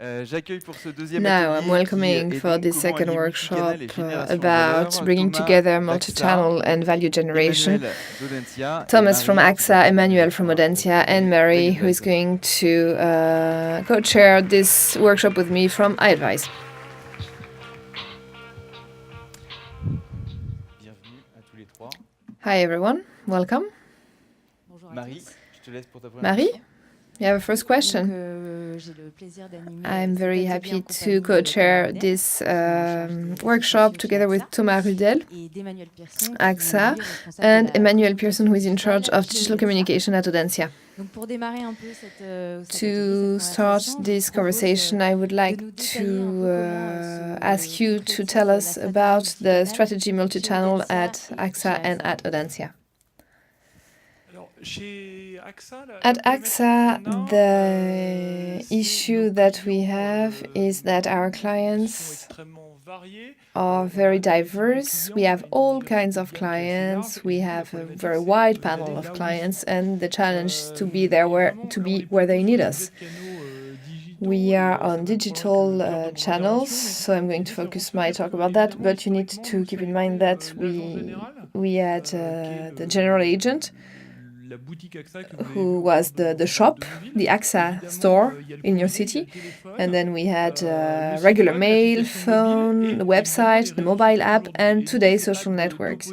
Now I'm welcoming for this second workshop about bringing together multi-channel and value generation. Thomas from AXA, Emmanuel from Audencia, and Mary, who is going to co-chair this workshop with me from iAdvize. Hi everyone, welcome. Marie, you have a first question. I'm very happy to co-chair this workshop together with Thomas Rudel, AXA, and Emmanuel Pearson, who is in charge of digital communication at Audencia. To start this conversation, I would like to ask you to tell us about the strategy multi-channel at AXA and at Audencia. At AXA, the issue that we have is that our clients are very diverse. We have all kinds of clients. We have a very wide panel of clients, and the challenge is to be where they need us. We are on digital channels, so I'm going to focus my talk about that. But you need to keep in mind that we had the general agent, who was the shop, the AXA store in your city. And then we had regular mail, phone, the website, the mobile app, and today social networks.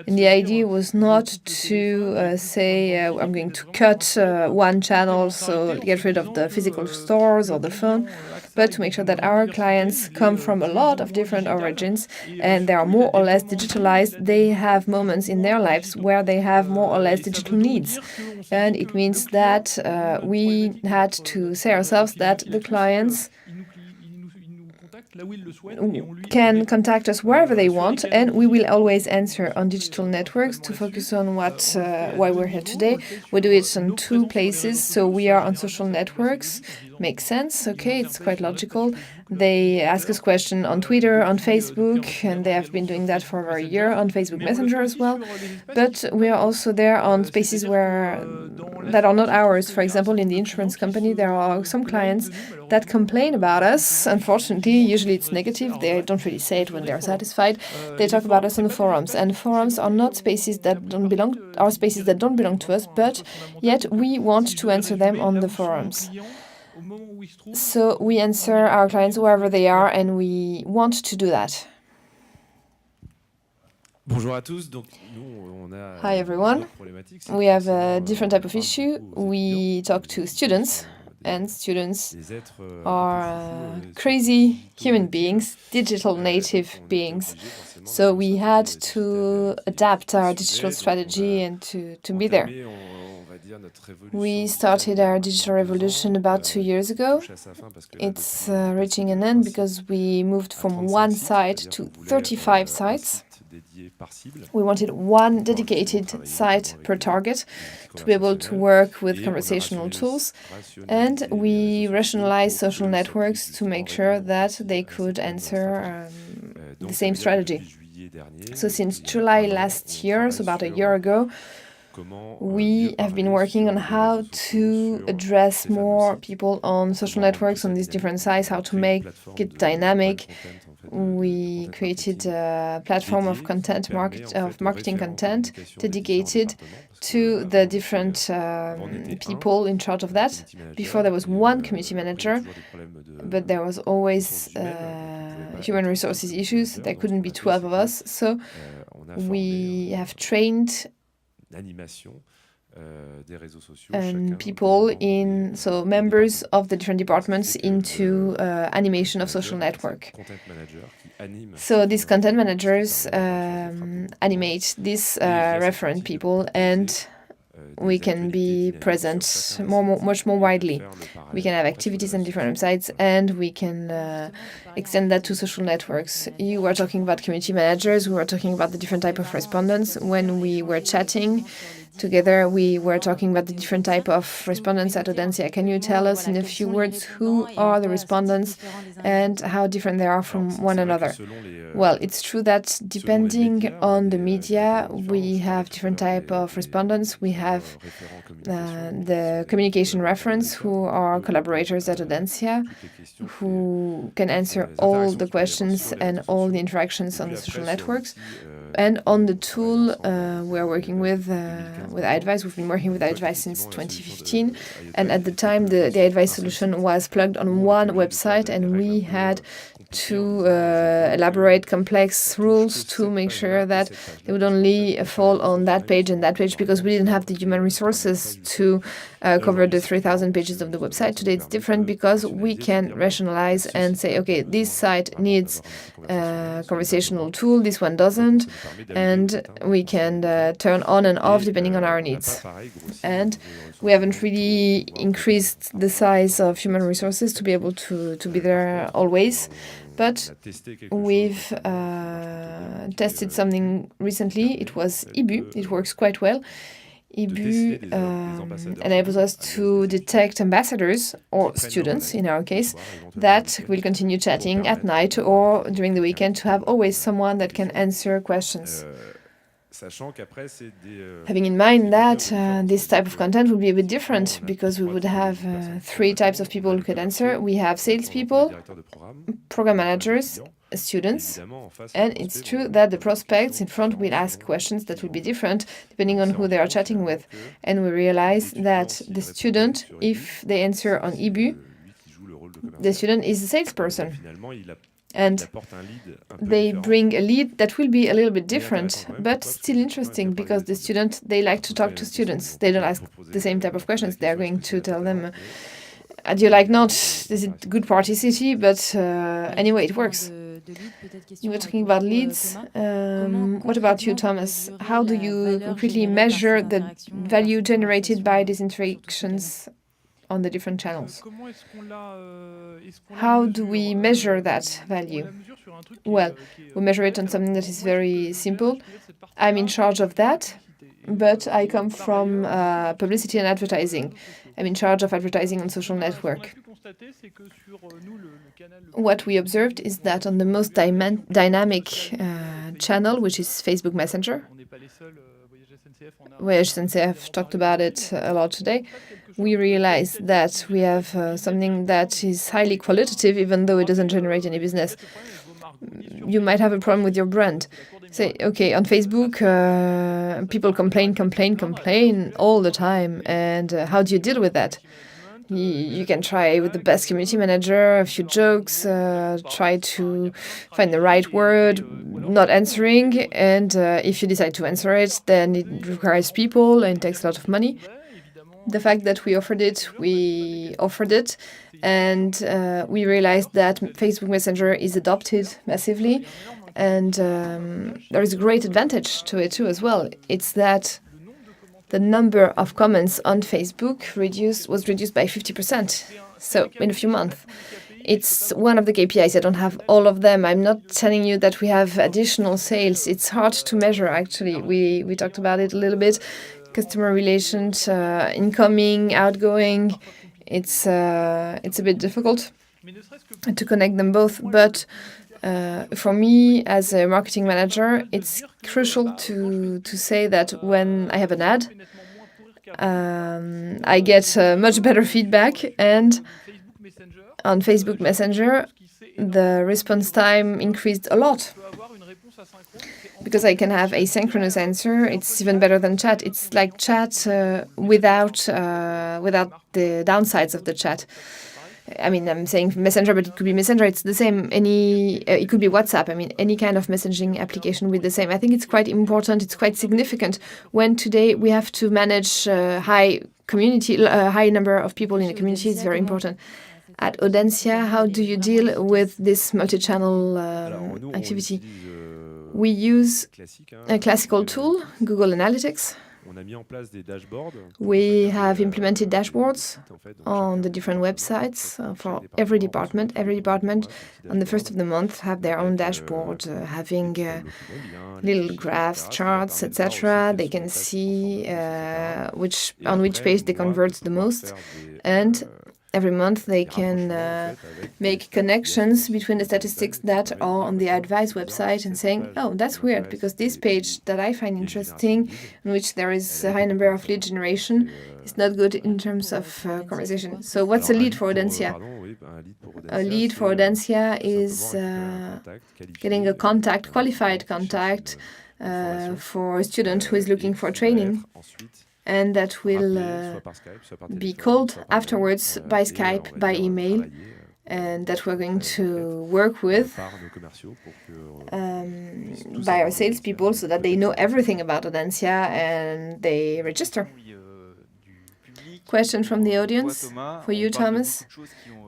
And the idea was not to say, I'm going to cut one channel, so get rid of the physical stores or the phone, but to make sure that our clients come from a lot of different origins and they are more or less digitalized. They have moments in their lives where they have more or less digital needs. And it means that we had to say ourselves that the clients can contact us wherever they want, and we will always answer on digital networks. To focus on why we're here today, we do it on two places. So we are on social networks. Makes sense, okay, it's quite logical. They ask us questions on Twitter, on Facebook, and they have been doing that for over a year on Facebook Messenger as well. But we are also there on spaces that are not ours. For example, in the insurance company, there are some clients that complain about us. Unfortunately, usually it's negative. They don't really say it when they're satisfied. They talk about us on the forums, and forums are not spaces that don't belong to us, but yet we want to answer them on the forums. So we answer our clients wherever they are, and we want to do that. Hi everyone. We have a different type of issue. We talk to students, and students are crazy human beings, digital native beings. So we had to adapt our digital strategy and to be there. We started our digital revolution about 2 years ago. It's reaching an end because we moved from one site to 35 sites. We wanted one dedicated site per target to be able to work with conversational tools, and we rationalized social networks to make sure that they could answer the same strategy. So since July last year, so about a year ago, we have been working on how to address more people on social networks on these different sites, how to make it dynamic. We created a platform of marketing content dedicated to the different people in charge of that. Before there was one community manager, but there was always human resources issues. There couldn't be 12 of us, so we have trained people members of the different departments into animation of social network. So these content managers animate these referent people, and we can be present much more widely. We can have activities on different websites, and we can extend that to social networks. You were talking about community managers. We were talking about the different type of respondents. When we were chatting, Together, we were talking about the different type of respondents at Audencia. Can you tell us in a few words who are the respondents and how different they are from one another? Well, it's true that depending on the media, we have different type of respondents. We have the communication reference, who are collaborators at Audencia, who can answer all the questions and all the interactions on the social networks. And on the tool we're working with iAdvize, we've been working with iAdvize since 2015. And at the time, the iAdvize solution was plugged on one website, and we had to elaborate complex rules to make sure that they would only fall on that page and that page, because we didn't have the human resources to cover the 3,000 pages of the website. Today it's different because we can rationalize and say, okay, this site needs a conversational tool, this one doesn't, and we can turn on and off depending on our needs. And we haven't really increased the size of human resources to be able to be there always. But we've tested something recently. It was IBU. It works quite well. IBU enables us to detect ambassadors or students, in our case, that will continue chatting at night or during the weekend, to have always someone that can answer questions. Having in mind that this type of content would be a bit different, because we would have 3 types of people who could answer. We have salespeople, program managers, students, and it's true that the prospects in front will ask questions that will be different depending on who they are chatting with. And we realize that the student, if they answer on IBU, the student is a salesperson. And they bring a lead that will be a little bit different, but still interesting, because the student, they like to talk to students. They don't ask the same type of questions. They're going to tell them, do you like not? Is it good party city? But anyway, it works. You were talking about leads. What about you, Thomas? How do you concretely measure the value generated by these interactions on the different channels? How do we measure that value? Well, we measure it on something that is very simple. I'm in charge of that, but I come from publicity and advertising. I'm in charge of advertising on social network. What we observed is that on the most dynamic channel, which is Facebook Messenger, Voyage SNCF talked about it a lot today, we realize that we have something that is highly qualitative, even though it doesn't generate any business. You might have a problem with your brand. Say, okay, on Facebook, people complain all the time. And how do you deal with that? You can try with the best community manager, a few jokes, try to find the right word, not answering. And if you decide to answer it, then it requires people and takes a lot of money. The fact that we offered it, and we realized that Facebook Messenger is adopted massively, and there is a great advantage to it too as well. It's that the number of comments on Facebook was reduced by 50%, so in a few months. It's one of the KPIs. I don't have all of them. I'm not telling you that we have additional sales. It's hard to measure, actually. We talked about it a little bit. Customer relations, incoming, outgoing. It's a bit difficult to connect them both. But for me, as a marketing manager, it's crucial to say that when I have an ad, I get much better feedback. And on Facebook Messenger, the response time increased a lot, because I can have asynchronous answer. It's even better than chat. It's like chat without the downsides of the chat. I mean, I'm saying Messenger, but it could be Messenger. It's the same. It could be WhatsApp. I mean, any kind of messaging application with the same. I think it's quite important. It's quite significant when today we have to manage high number of people in the community. It's very important. At Audencia, how do you deal with this multi-channel activity? We use a classical tool, Google Analytics, We have implemented dashboards on the different websites for every department. Every department on the first of the month have their own dashboard, having little graphs, charts, etc. They can see on which page they convert the most, and every month they can make connections between the statistics that are on the iAdvize website and saying, oh, that's weird, because this page that I find interesting, in which there is a high number of lead generation, is not good in terms of conversation. So what's a lead for Audencia? A lead for Audencia is getting a contact, qualified contact, for a student who is looking for training, and that will be called afterwards by Skype, by email, and that we're going to work with by our salespeople so that they know everything about Audencia and they register. Question from the audience for you, Thomas.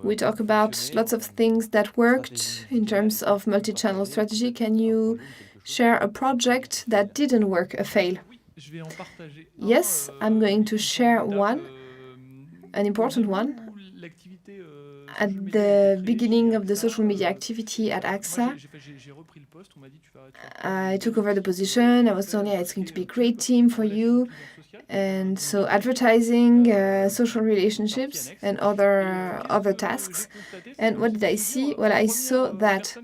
We talk about lots of things that worked in terms of multi-channel strategy. Can you share a project that didn't work, a fail? Yes, I'm going to share one, an important one. At the beginning of the social media activity at AXA, I took over the position. I was told, yeah, it's going to be a great team for you. And so advertising, social relationships, and other tasks. And what did I see? Well, I saw that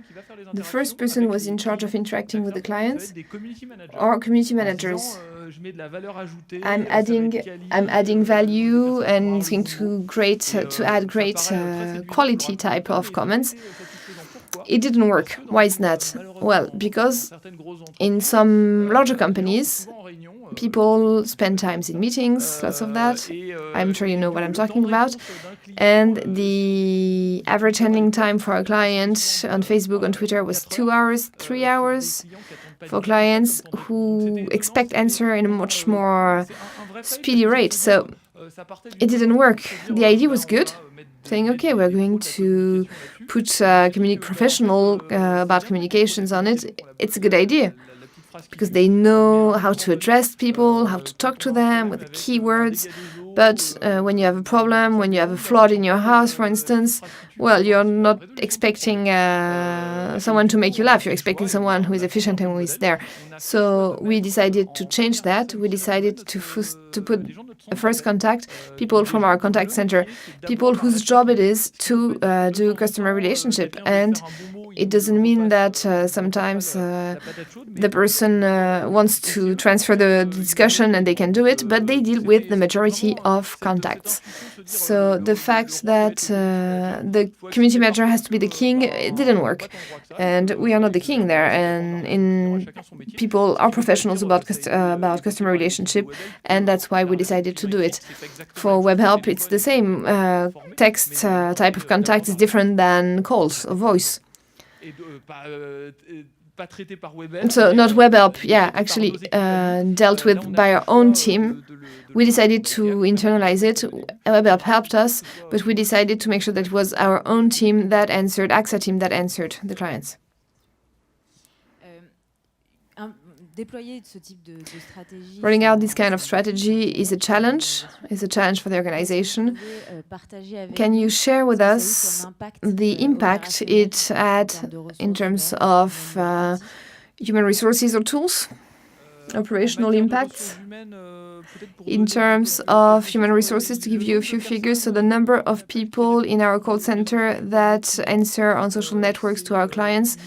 the first person was in charge of interacting with the clients, or community managers. I'm adding value, and it's going to add great quality type of comments. It didn't work. Why is that? Well, because in some larger companies, people spend times in meetings, lots of that. I'm sure you know what I'm talking about. And the average handling time for a client on Facebook, on Twitter was 2 hours, 3 hours for clients who expect answer in a much more speedy rate. So it didn't work. The idea was good, saying, okay, we're going to put professional about communications on it. It's a good idea, because they know how to address people, how to talk to them with the keywords. But when you have a problem, when you have a flood in your house, for instance, well, you're not expecting someone to make you laugh. You're expecting someone who is efficient and who is there. So we decided to change that. We decided to put a first contact, people from our contact center, people whose job it is to do customer relationship. And it doesn't mean that sometimes the person wants to transfer the discussion and they can do it, but they deal with the majority of contacts. So the fact that the community manager has to be the king, it didn't work. And we are not the king there. And people are professionals about customer relationship, and that's why we decided to do it. For web help, it's the same. Text type of contact is different than calls or voice. So not web help, yeah, actually dealt with by our own team. We decided to internalize it. Web help helped us, but we decided to make sure that it was our own team that answered, AXA team that answered the clients. Rolling out this kind of strategy is a challenge for the organization. Can you share with us the impact it had in terms of human resources or tools? Operational impacts? In terms of human resources, to give you a few figures, so the number of people in our call center that answer on social networks to our clients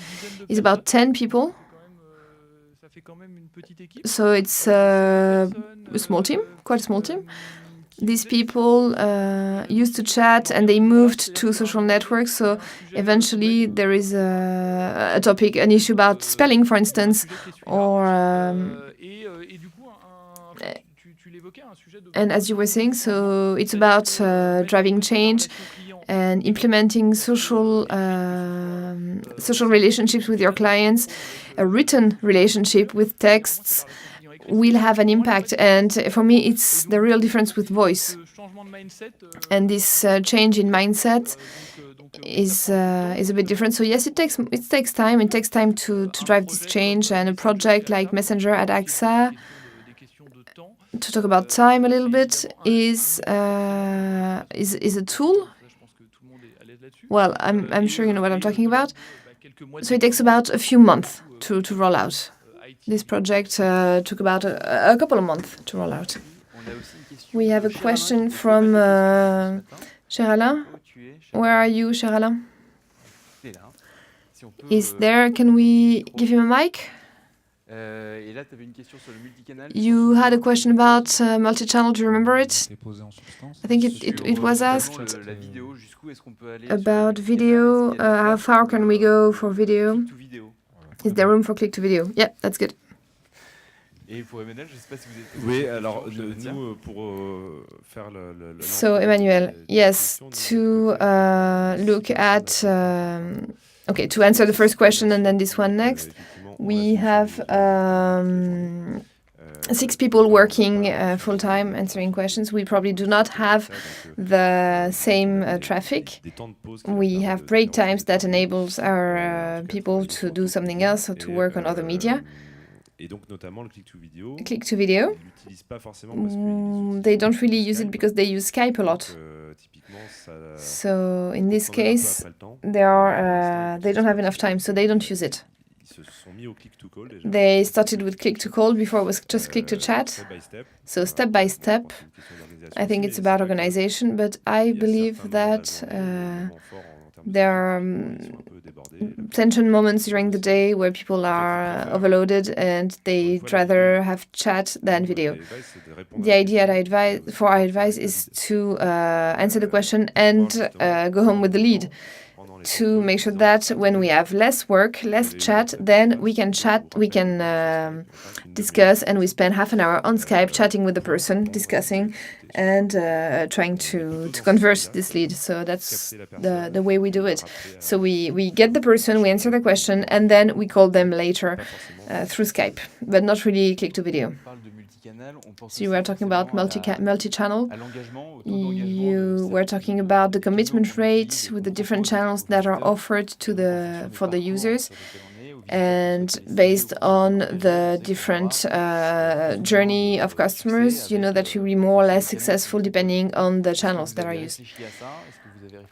is about 10 people. So it's a small team, quite a small team. These people used to chat and they moved to social networks. So eventually there is a topic, an issue about spelling, for instance, or and as you were saying, so it's about driving change and implementing social relationships with your clients. A written relationship with texts will have an impact, and for me it's the real difference with voice. And this change in mindset is a bit different. So yes, it takes time. It takes time to drive this change. And a project like Messenger at AXA, to talk about time a little bit, is a tool. Well, I'm sure you know what I'm talking about. So it takes about a few months to roll out. This project took about a couple of months to roll out. We have a question from Cher Alain. Where are you, Cher Alain? Is there? Can we give him a mic? You had a question about multi-channel. Do you remember it? I think it was asked about video. How far can we go for video? Is there room for click to video? Yeah, that's good. Oui, alors nous pour faire So Emmanuel, yes, to look at okay, to answer the first question and then this one next. We have 6 people working full-time answering questions. We probably do not have the same traffic. We have break times that enables our people to do something else or to work on other media. Et donc notamment le click-to-video. Click-to-video. They don't really use it because they use Skype a lot. So in this case, they don't have enough time, so they don't use it. They started with click-to-call. Before it was just click-to-chat. So step by step. I think it's about organization, but I believe that there are tension moments during the day where people are overloaded and they'd rather have chat than video. The idea for iAdvize is to answer the question and go home with the lead, to make sure that when we have less work, less chat, then we can discuss, and we spend half an hour on Skype chatting with the person, discussing and trying to convert this lead. So that's the way we do it. So we get the person, we answer the question, and then we call them later through Skype, but not really click to video. So you were talking about multi-channel. You were talking about the commitment rate with the different channels that are offered for the users. And based on the different journey of customers, you know that you will be more or less successful depending on the channels that are used.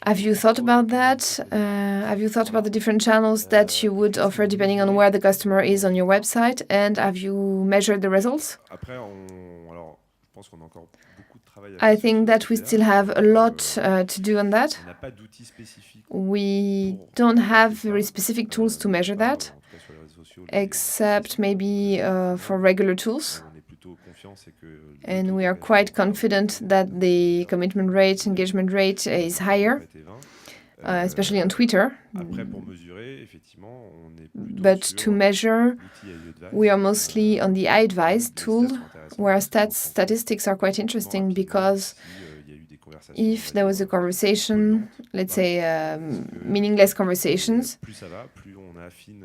Have you thought about that? Have you thought about the different channels that you would offer depending on where the customer is on your website? And have you measured the results? I think that we still have a lot to do on that. We don't have very specific tools to measure that, except maybe for regular tools. And we are quite confident that the commitment rate, engagement rate is higher, especially on Twitter. But to measure, we are mostly on the iAdvize tool, where statistics are quite interesting, because if there was a conversation, let's say meaningless conversations,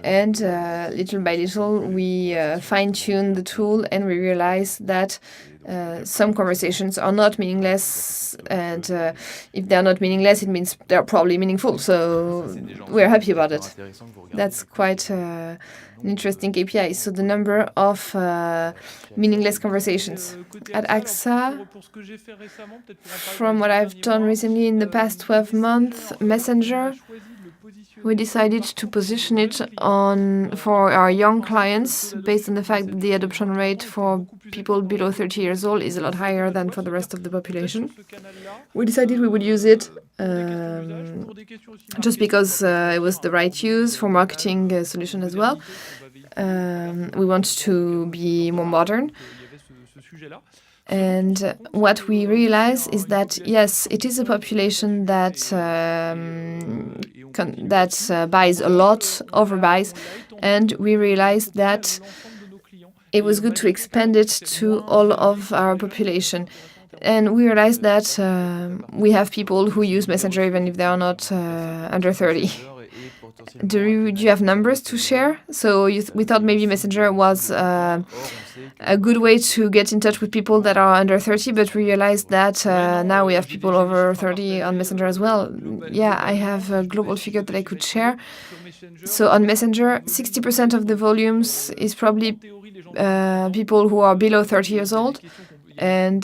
and little by little we fine-tune the tool and we realize that some conversations are not meaningless, and if they're not meaningless, it means they're probably meaningful. So we're happy about it. That's quite an interesting KPI. So the number of meaningless conversations. At AXA, from what I've done recently in the past 12 months, Messenger, we decided to position it for our young clients based on the fact that the adoption rate for people below 30 years old is a lot higher than for the rest of the population. We decided we would use it just because it was the right use for marketing solution as well. We want to be more modern. And what we realize is that, yes, it is a population that buys a lot, overbuys, and we realized that it was good to expand it to all of our population. And we realized that we have people who use Messenger even if they are not under 30. Do you have numbers to share? So we thought maybe Messenger was a good way to get in touch with people that are under 30, but we realized that now we have people over 30 on Messenger as well. Yeah, I have a global figure that I could share. So on Messenger, 60% of the volumes is probably people who are below 30 years old, and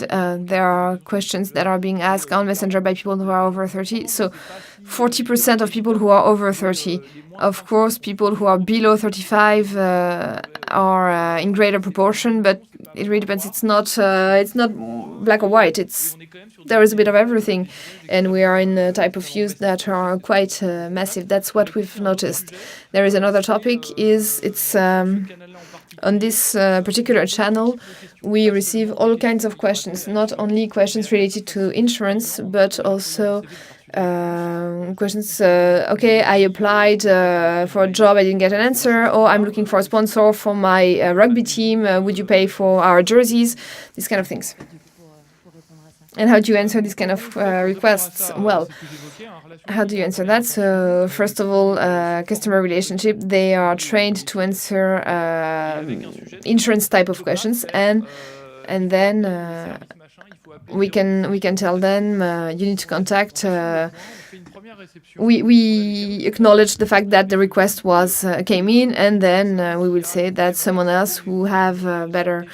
there are questions that are being asked on Messenger by people who are over 30. So 40% of people who are over 30. Of course, people who are below 35 are in greater proportion, but it really depends. It's not black or white. There is a bit of everything, and we are in a type of use that are quite massive. That's what we've noticed. There is another topic. On this particular channel, we receive all kinds of questions, not only questions related to insurance, but also questions. Okay, I applied for a job, I didn't get an answer, or I'm looking for a sponsor for my rugby team. Would you pay for our jerseys? These kind of things. And how do you answer these kind of requests? Well, how do you answer that? So first of all, customer relationship. They are trained to answer insurance type of questions, and then we can tell them you need to contact. We acknowledge the fact that the request came in, and then we will say that someone else who have better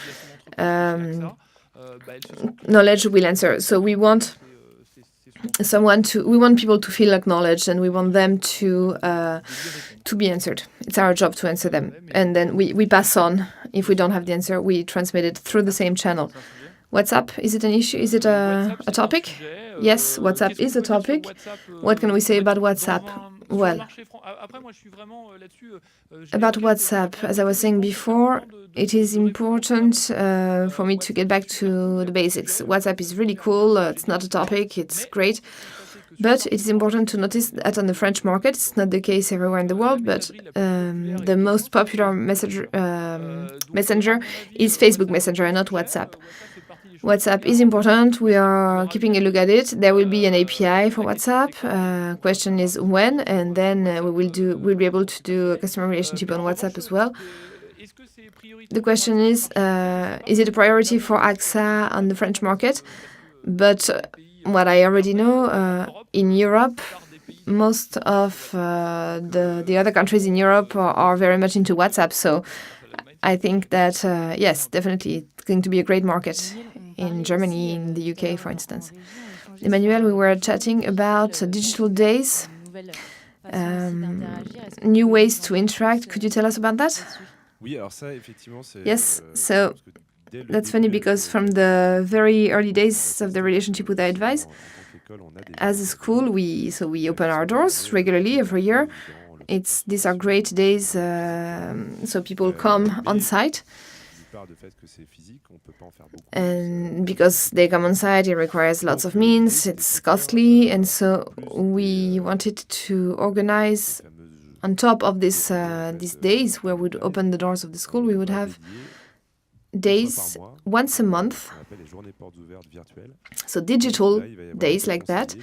knowledge will answer. So we want people to feel acknowledged, and we want them to be answered. It's our job to answer them, and then we pass on. If we don't have the answer, we transmit it through the same channel. WhatsApp, is it an issue? Is it a topic? Yes, WhatsApp is a topic. What can we say about WhatsApp? Well, about WhatsApp, as I was saying before, it is important for me to get back to the basics. WhatsApp is really cool. It's not a topic. It's great. But it is important to notice that on the French market, it's not the case everywhere in the world, but the most popular messenger is Facebook Messenger and not WhatsApp. WhatsApp is important. We are keeping a look at it. There will be an API for WhatsApp. Question is when, and then we'll be able to do a customer relationship on WhatsApp as well. The question is it a priority for AXA on the French market? But what I already know, in Europe, most of the other countries in Europe are very much into WhatsApp. So I think that, yes, definitely it's going to be a great market in Germany, in the UK, for instance. Emmanuel, we were chatting about digital days, new ways to interact. Could you tell us about that? Yes, so that's funny because from the very early days of the relationship with iAdvize, as a school, we open our doors regularly every year. These are great days, so people come on site. And because they come on site, it requires lots of means, it's costly, and so we wanted to organize, on top of these days where we'd open the doors of the school, we would have days once a month, so digital days like that,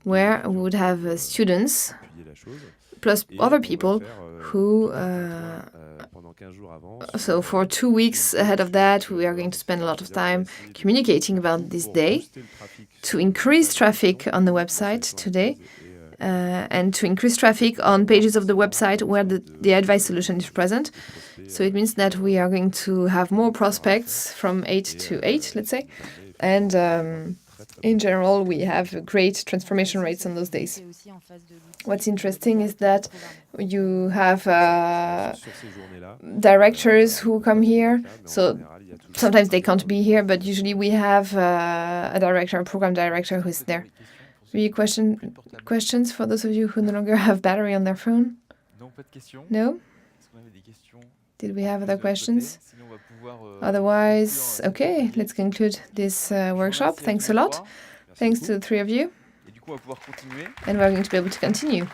where we would have students plus other people who so for 2 weeks ahead of that, we are going to spend a lot of time communicating about this day to increase traffic on the website today, and to increase traffic on pages of the website where the iAdvize solution is present. So it means that we are going to have more prospects from 8 to 8, let's say. And in general, we have great transformation rates on those days. What's interesting is that you have directors who come here. So sometimes they can't be here, but usually we have a program director who's there. Any questions for those of you who no longer have battery on their phone? No? Did we have other questions? Otherwise, okay, let's conclude this workshop. Thanks a lot. Thanks to the three of you. And we're going to be able to continue.